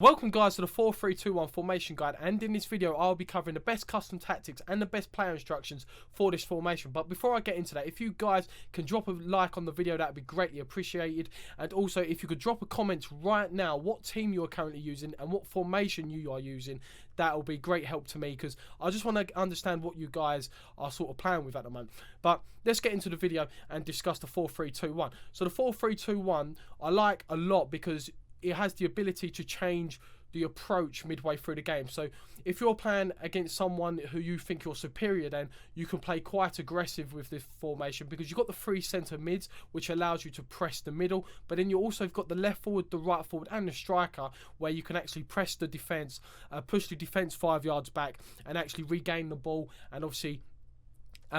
Welcome guys to the 4-3-2-1 formation guide, and in this video I'll be covering the best custom tactics and the best player instructions for this formation. But before I get into that, if you guys can drop a like on the video, that would be greatly appreciated. And also if you could drop a comment right now what team you are currently using and what formation you are using, that will be great help to me, because I just want to understand what you guys are sort of playing with at the moment. But let's get into the video and discuss the 4-3-2-1. So the 4-3-2-1 I like a lot because it has the ability to change the approach midway through the game. So if you're playing against someone who you think you're superior, then you can play quite aggressive with this formation, because you've got the three centre mids, which allows you to press the middle, but then you also have got the left forward, the right forward and the striker, where you can actually press the defence, push the defence 5 yards back and actually regain the ball and obviously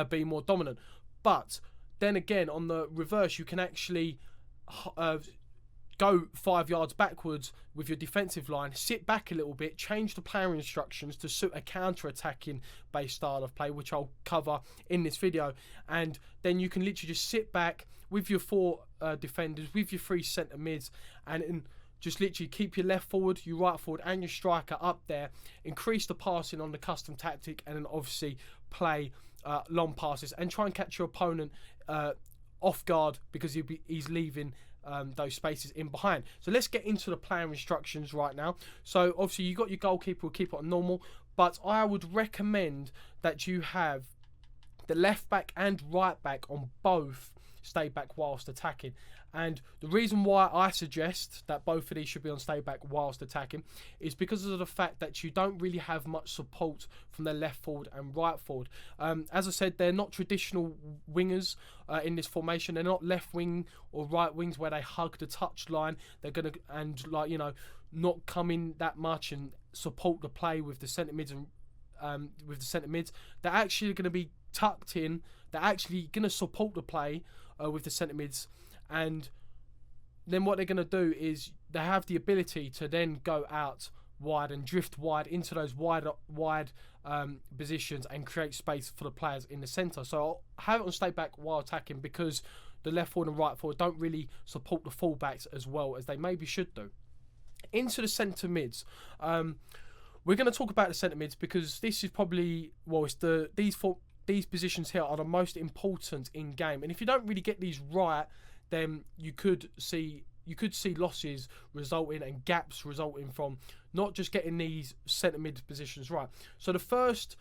be more dominant. But then again, on the reverse, you can actually go 5 yards backwards with your defensive line, sit back a little bit, change the player instructions to suit a counter-attacking based style of play, which I'll cover in this video. And then you can literally just sit back with your four defenders, with your three centre mids, and just literally keep your left forward, your right forward and your striker up there, increase the passing on the custom tactic, and then obviously play long passes and try and catch your opponent off guard, because he's leaving those spaces in behind. So let's get into the player instructions right now. So obviously you got your goalkeeper, will keep it on normal, but I would recommend that you have the left back and right back on both stay back whilst attacking. And the reason why I suggest that both of these should be on stay back whilst attacking is because of the fact that you don't really have much support from the left forward and right forward. As I said, they're not traditional wingers in this formation. They're not left wing or right wings where they hug the touch line. They're gonna not come in that much and support the play with the centre mids and They're actually going to be tucked in. They're actually going to support the play with the centre mids, and then what they're going to do is they have the ability to then go out wide and drift wide into those wide positions and create space for the players in the centre. So I'll have it on stay back while attacking, because the left forward and right forward don't really support the fullbacks as well as they maybe should do. Into the centre mids. We're going to talk about the centre mids because this is probably, well, it's these positions here are the most important in game, and if you don't really get these right, then you could see losses resulting and gaps resulting from not just getting these centre mid positions right. So the first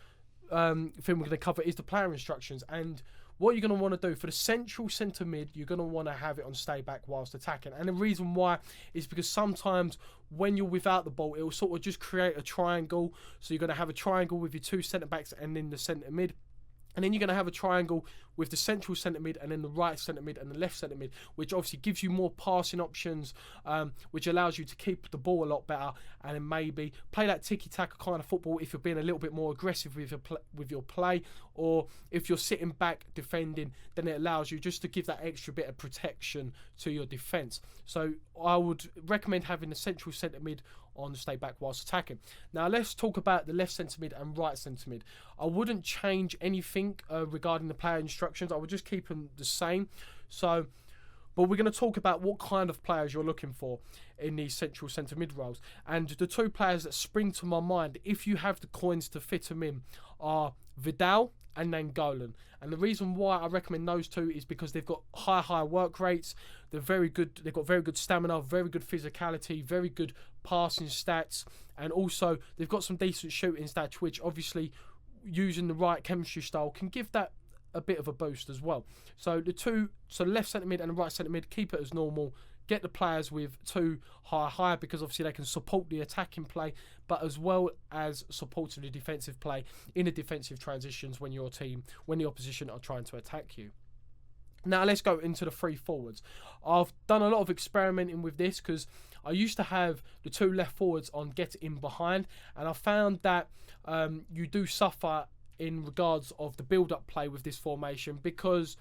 thing we're going to cover is the player instructions, and what you're going to want to do for the central centre mid, you're going to want to have it on stay back whilst attacking. And the reason why is because sometimes when you're without the ball, it will sort of just create a triangle. So you're going to have a triangle with your two centre backs and then the centre mid. And then you're going to have a triangle with the central centre mid and then the right centre mid and the left centre mid, which obviously gives you more passing options, which allows you to keep the ball a lot better and then maybe play that tiki-taka kind of football if you're being a little bit more aggressive with your play, or if you're sitting back defending, then it allows you just to give that extra bit of protection to your defence. So I would recommend having the central centre mid on stay back whilst attacking. Now let's talk about the left centre mid and right centre mid. I wouldn't change anything regarding the player instructions. I would just keep them the same. So, but we're going to talk about what kind of players you're looking for in these central centre mid roles. And the two players that spring to my mind, if you have the coins to fit them in, are Vidal and Nangolan. And the reason why I recommend those two is because they've got high work rates. They're very good. They've got very good stamina, very good physicality, very good passing stats, and also they've got some decent shooting stats, which obviously using the right chemistry style can give that a bit of a boost as well. So the left centre mid and the right centre mid, keep it as normal. Get the players with two higher, because obviously they can support the attacking play, but as well as supporting the defensive play in the defensive transitions when the opposition are trying to attack you. Now let's go into the three forwards. I've done a lot of experimenting with this because I used to have the two left forwards on get in behind, and I found that you do suffer in regards of the build-up play with this formation, because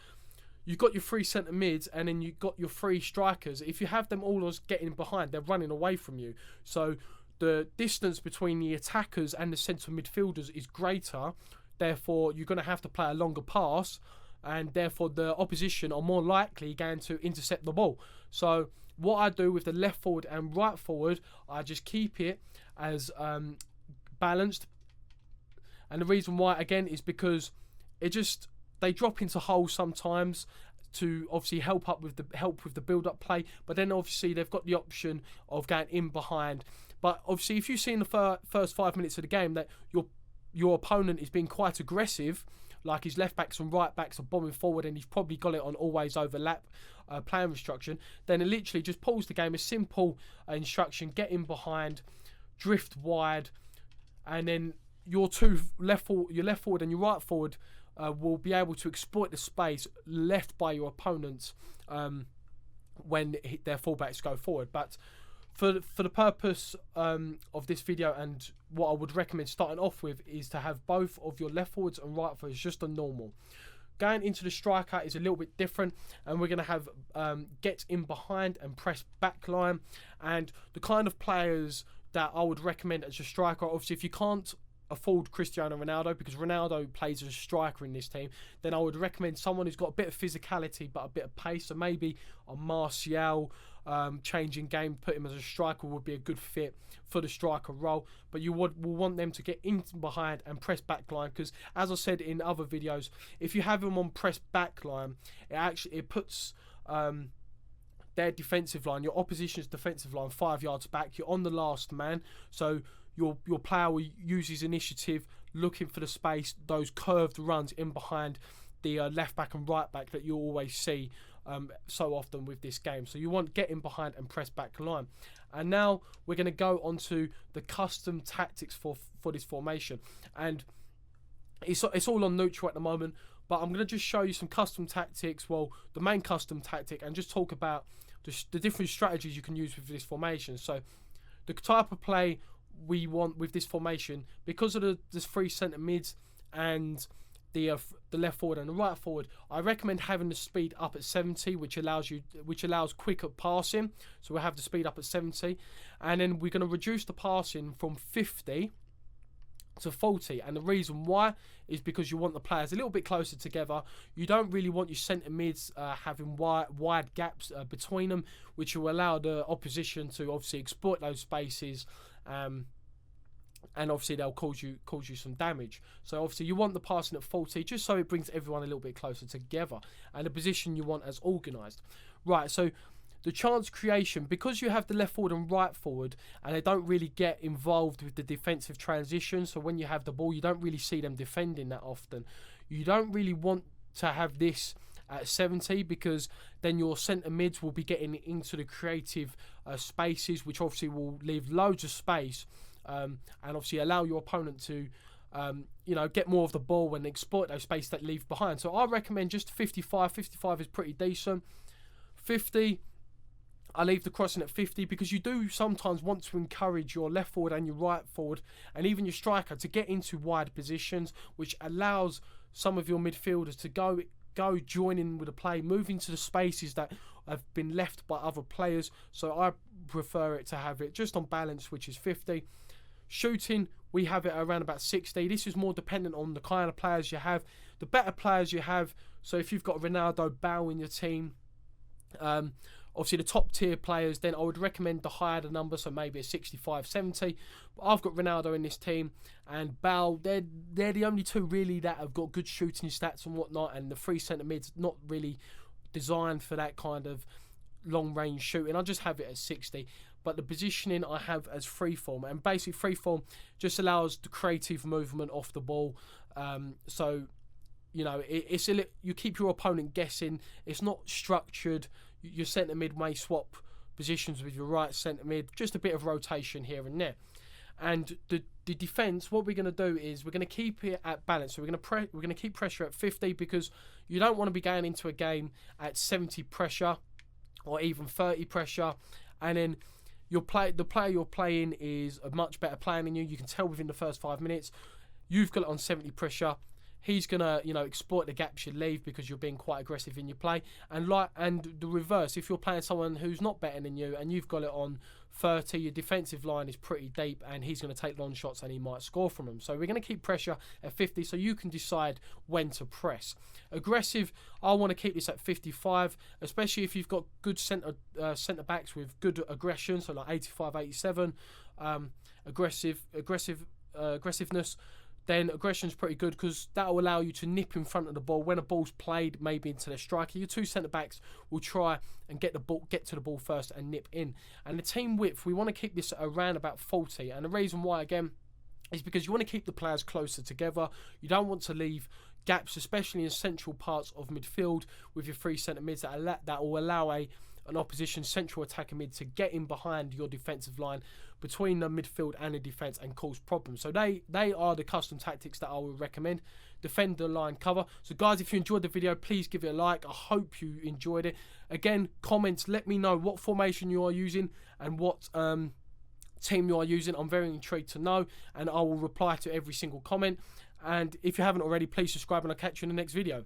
you've got your three centre mids and then you've got your three strikers. If you have them all getting behind, they're running away from you. So the distance between the attackers and the centre midfielders is greater. Therefore, you're going to have to play a longer pass, and therefore the opposition are more likely going to intercept the ball. So what I do with the left forward and right forward, I just keep it as balanced. And the reason why, again, is because they drop into holes sometimes to obviously help with the build-up play. But then obviously they've got the option of going in behind. But obviously, if you see in the first 5 minutes of the game that your opponent is being quite aggressive, like his left backs and right backs are bombing forward, and he's probably got it on always overlap playing instruction, then it literally just pulls the game. A simple instruction: get in behind, drift wide, and then your left forward and your right forward will be able to exploit the space left by your opponents when their fullbacks go forward. But for the purpose of this video, and what I would recommend starting off with, is to have both of your left forwards and right forwards just a normal. Going into the striker is a little bit different, and we're going to have get in behind and press back line. And the kind of players that I would recommend as a striker, obviously if you can't afford Cristiano Ronaldo, because Ronaldo plays as a striker in this team, then I would recommend someone who's got a bit of physicality but a bit of pace. So maybe a Martial, changing game, put him as a striker would be a good fit for the striker role. But you will want them to get in behind and press back line, because as I said in other videos, if you have them on press back line, it puts their defensive line, your opposition's defensive line, 5 yards back. You're on the last man, so your player will use his initiative, looking for the space, those curved runs in behind the left back and right back that you always see so often with this game. So you want get in behind and press back line. And now we're going to go on to the custom tactics for this formation. And it's all on neutral at the moment, but I'm going to just show you some custom tactics, well, the main custom tactic, and just talk about the different strategies you can use with this formation. So the type of play we want with this formation, because of the 3 centre mids and the left forward and the right forward, I recommend having the speed up at 70, which allows quicker passing. So we'll have the speed up at 70, and then we're going to reduce the passing from 50 to 40. And the reason why is because you want the players a little bit closer together. You don't really want your centre mids having wide gaps between them, which will allow the opposition to obviously exploit those spaces, and obviously they'll cause you some damage. So obviously you want the passing at 40, just so it brings everyone a little bit closer together, and the position you want as organised. Right, so the chance creation, because you have the left forward and right forward, and they don't really get involved with the defensive transition, so when you have the ball, you don't really see them defending that often. You don't really want to have this at 70, because then your centre mids will be getting into the creative spaces, which obviously will leave loads of space, and obviously allow your opponent to get more of the ball and exploit those space that leave behind. So I recommend just 55. 55 is pretty decent. 50, I leave the crossing at 50, because you do sometimes want to encourage your left forward and your right forward, and even your striker, to get into wide positions, which allows some of your midfielders to go join in with the play, move into the spaces that have been left by other players. So I prefer it to have it just on balance, which is 50. Shooting, we have it around about 60. This is more dependent on the kind of players you have. The better players you have, so if you've got Ronaldo, Bale in your team, obviously the top tier players, then I would recommend the higher the number, so maybe a 65, 70. But I've got Ronaldo in this team, and Bale, they're the only two really that have got good shooting stats and whatnot, and the 3 centre mids not really designed for that kind of long range shooting. I just have it at 60. But the positioning I have as freeform, and basically freeform just allows the creative movement off the ball. So you keep your opponent guessing. It's not structured. Your centre mid may swap positions with your right centre mid, just a bit of rotation here and there. And the defence, what we're going to do is we're going to keep it at balance. So we're going to keep pressure at 50, because you don't want to be going into a game at 70 pressure or even 30 pressure, and then the player you're playing is a much better player than you. You can tell within the first 5 minutes. You've got it on 70 pressure. he's gonna, you know, exploit the gaps you leave because you're being quite aggressive in your play. And the reverse, if you're playing someone who's not better than you and you've got it on 30, your defensive line is pretty deep and he's going to take long shots and he might score from them. So we're going to keep pressure at 50 so you can decide when to press. Aggressive, I want to keep this at 55, especially if you've got good centre backs with good aggression, so like 85, 87, aggressiveness. Then aggression's pretty good because that will allow you to nip in front of the ball when a ball's played, maybe into the striker. Your two centre backs will try and get to the ball first and nip in. And the team width, we want to keep this around about 40. And the reason why, again, is because you want to keep the players closer together. You don't want to leave gaps, especially in central parts of midfield with your three centre mids that will allow an opposition central attacker mid to get in behind your defensive line between the midfield and the defence and cause problems. So they are the custom tactics that I would recommend. Defend the line cover. So guys, if you enjoyed the video, please give it a like. I hope you enjoyed it. Again, comments, let me know what formation you are using and what team you are using. I'm very intrigued to know, and I will reply to every single comment. And if you haven't already, please subscribe and I'll catch you in the next video.